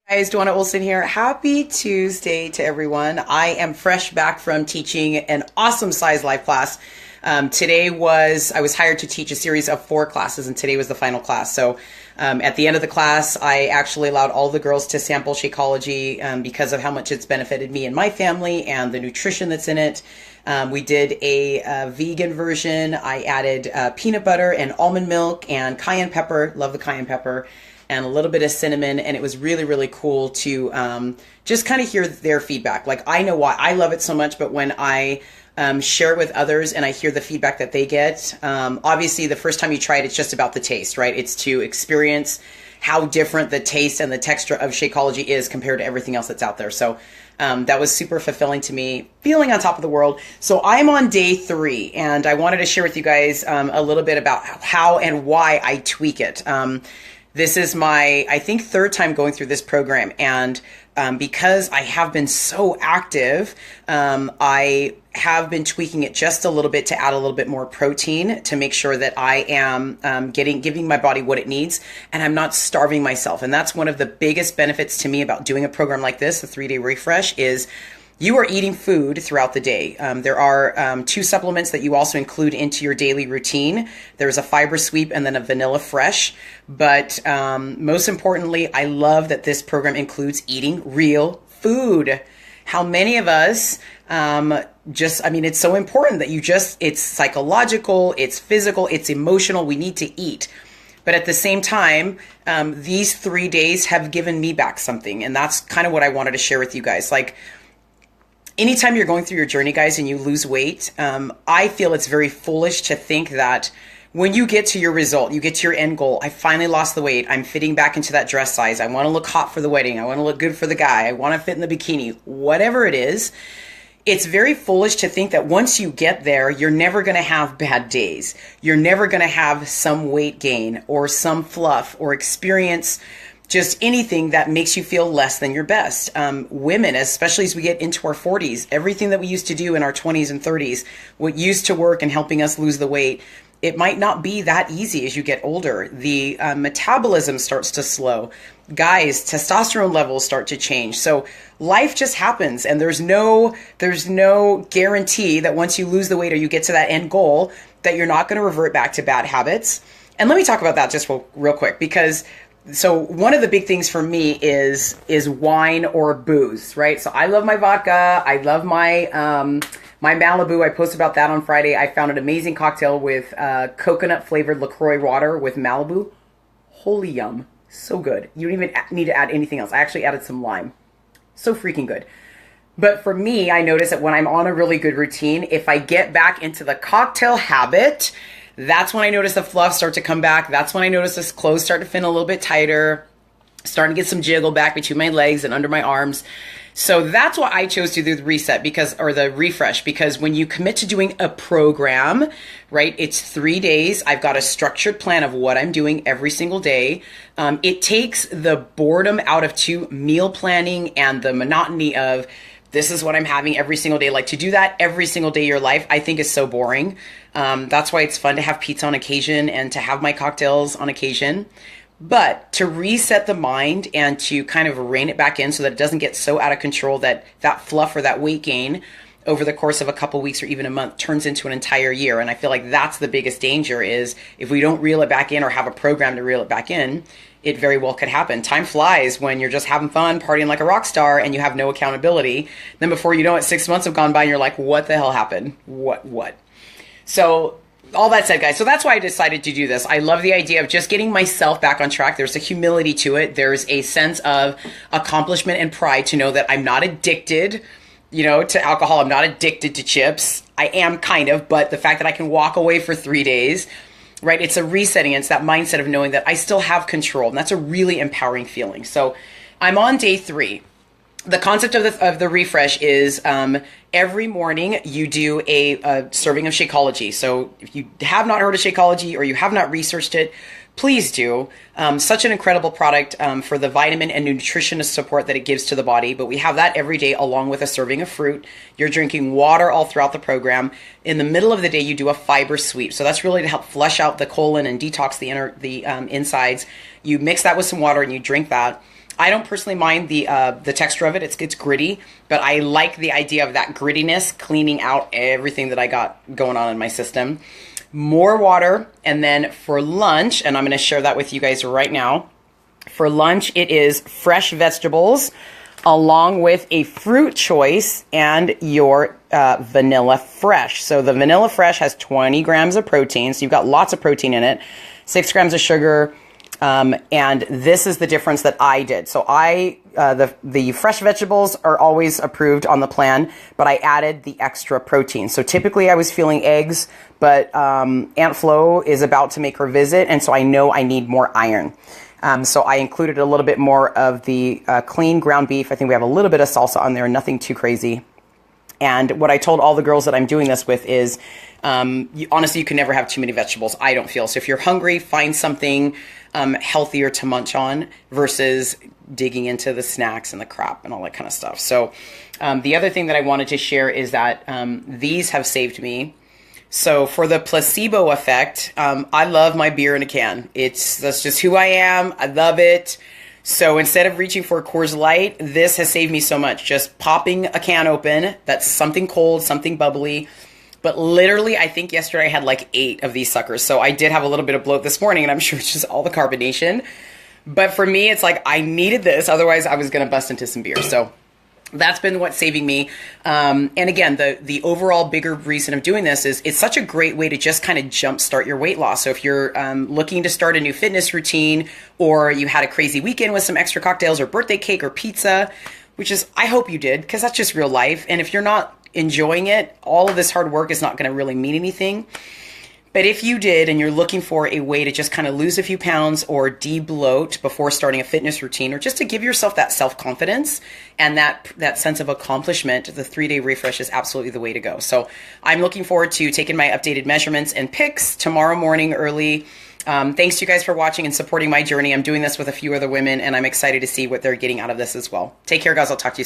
Guys, Donna Olson here. Happy Tuesday to everyone. I am fresh back from teaching an awesome size life class. I was hired to teach a series of 4 classes, and today was the final class. So at the end of the class, I actually allowed all the girls to sample Shakeology because of how much it's benefited me and my family and the nutrition that's in it. We did a vegan version. I added peanut butter and almond milk and cayenne pepper. Love the cayenne pepper. And a little bit of cinnamon, and it was really, really cool to just kind of hear their feedback. Like, I know why I love it so much, but when I share it with others and I hear the feedback that they get, obviously the first time you try it, it's just about the taste, right? It's to experience how different the taste and the texture of Shakeology is compared to everything else that's out there. So that was super fulfilling to me, feeling on top of the world. So I'm on day 3, and I wanted to share with you guys a little bit about how and why I tweak it. This is my, I think, 3rd time going through this program. And because I have been so active, I have been tweaking it just a little bit to add a little bit more protein to make sure that I am giving my body what it needs, and I'm not starving myself. And that's one of the biggest benefits to me about doing a program like this, the 3-day refresh, is you are eating food throughout the day. There are 2 supplements that you also include into your daily routine. There's a fiber sweep and then a vanilla fresh. But most importantly, I love that this program includes eating real food. How many of us it's so important that it's psychological, it's physical, it's emotional. We need to eat. But at the same time, these 3 days have given me back something. And that's kind of what I wanted to share with you guys. Like, anytime you're going through your journey, guys, and you lose weight, I feel it's very foolish to think that when you get to your result, you get to your end goal, I finally lost the weight, I'm fitting back into that dress size, I want to look hot for the wedding, I want to look good for the guy, I want to fit in the bikini, whatever it is, it's very foolish to think that once you get there, you're never going to have bad days. You're never going to have some weight gain or some fluff or experience just anything that makes you feel less than your best. Women, especially as we get into our 40s, everything that we used to do in our 20s and 30s, what used to work in helping us lose the weight, it might not be that easy as you get older. The metabolism starts to slow. Guys, testosterone levels start to change. So life just happens, and there's no guarantee that once you lose the weight or you get to that end goal, that you're not going to revert back to bad habits. And let me talk about that just real quick, because so one of the big things for me is wine or booze, right? So I love my vodka. I love my my Malibu. I posted about that on Friday. I found an amazing cocktail with coconut flavored LaCroix water with Malibu. Holy yum. So good. You don't even need to add anything else. I actually added some lime. So freaking good. But for me, I notice that when I'm on a really good routine, if I get back into the cocktail habit, that's when I notice the fluff start to come back. That's when I notice the clothes start to fit a little bit tighter, starting to get some jiggle back between my legs and under my arms. So that's why I chose to do the the refresh, because when you commit to doing a program, right, it's 3 days. I've got a structured plan of what I'm doing every single day. It takes the boredom out of meal planning and the monotony of this is what I'm having every single day. Like, to do that every single day of your life, I think is so boring. That's why it's fun to have pizza on occasion and to have my cocktails on occasion. But to reset the mind and to kind of rein it back in so that it doesn't get so out of control that fluff or that weight gain over the course of a couple weeks or even a month turns into an entire year. And I feel like that's the biggest danger, is if we don't reel it back in or have a program to reel it back in, it very well could happen. Time flies when you're just having fun, partying like a rock star, and you have no accountability. Then before you know it, 6 months have gone by and you're like, what the hell happened? What? So all that said, guys, so that's why I decided to do this. I love the idea of just getting myself back on track. There's a humility to it. There's a sense of accomplishment and pride to know that I'm not addicted, to alcohol. I'm not addicted to chips. I am kind of, but the fact that I can walk away for 3 days, right? It's a resetting. It's that mindset of knowing that I still have control. And that's a really empowering feeling. So I'm on day 3. The concept of the refresh is every morning you do a serving of Shakeology. So if you have not heard of Shakeology or you have not researched it, please do. Such an incredible product for the vitamin and nutrition support that it gives to the body. But we have that every day along with a serving of fruit. You're drinking water all throughout the program. In the middle of the day, you do a fiber sweep. So that's really to help flush out the colon and detox the insides. You mix that with some water and you drink that. I don't personally mind the texture of it. It's gritty, but I like the idea of that grittiness cleaning out everything that I got going on in my system. More water, and then for lunch, and I'm going to share that with you guys right now. For lunch, it is fresh vegetables along with a fruit choice and your Vanilla Fresh. So the Vanilla Fresh has 20 grams of protein, so you've got lots of protein in it, 6 grams of sugar, and this is the difference that I did. So the fresh vegetables are always approved on the plan, but I added the extra protein. So typically I was feeling eggs, but Aunt Flo is about to make her visit, and so I know I need more iron. So I included a little bit more of the clean ground beef. I think we have a little bit of salsa on there, nothing too crazy. And what I told all the girls that I'm doing this with is, honestly, you can never have too many vegetables, I don't feel. So if you're hungry, find something healthier to munch on versus digging into the snacks and the crap and all that kind of stuff. So the other thing that I wanted to share is that these have saved me. So for the placebo effect, I love my beer in a can. That's just who I am. I love it. So instead of reaching for Coors Light, this has saved me so much. Just popping a can open, that's something cold, something bubbly. But literally, I think yesterday I had like 8 of these suckers. So I did have a little bit of bloat this morning, and I'm sure it's just all the carbonation. But for me, it's like I needed this. Otherwise, I was going to bust into some beer. So that's been what's saving me. And again, the overall bigger reason of doing this is it's such a great way to just kind of jumpstart your weight loss. So if you're looking to start a new fitness routine, or you had a crazy weekend with some extra cocktails or birthday cake or pizza, which is, I hope you did, because that's just real life. And if you're not enjoying it, all of this hard work is not going to really mean anything. But if you did, and you're looking for a way to just kind of lose a few pounds or de-bloat before starting a fitness routine, or just to give yourself that self-confidence and that sense of accomplishment, the 3-day refresh is absolutely the way to go. So I'm looking forward to taking my updated measurements and pics tomorrow morning early. Thanks to you guys for watching and supporting my journey. I'm doing this with a few other women, and I'm excited to see what they're getting out of this as well. Take care, guys. I'll talk to you soon.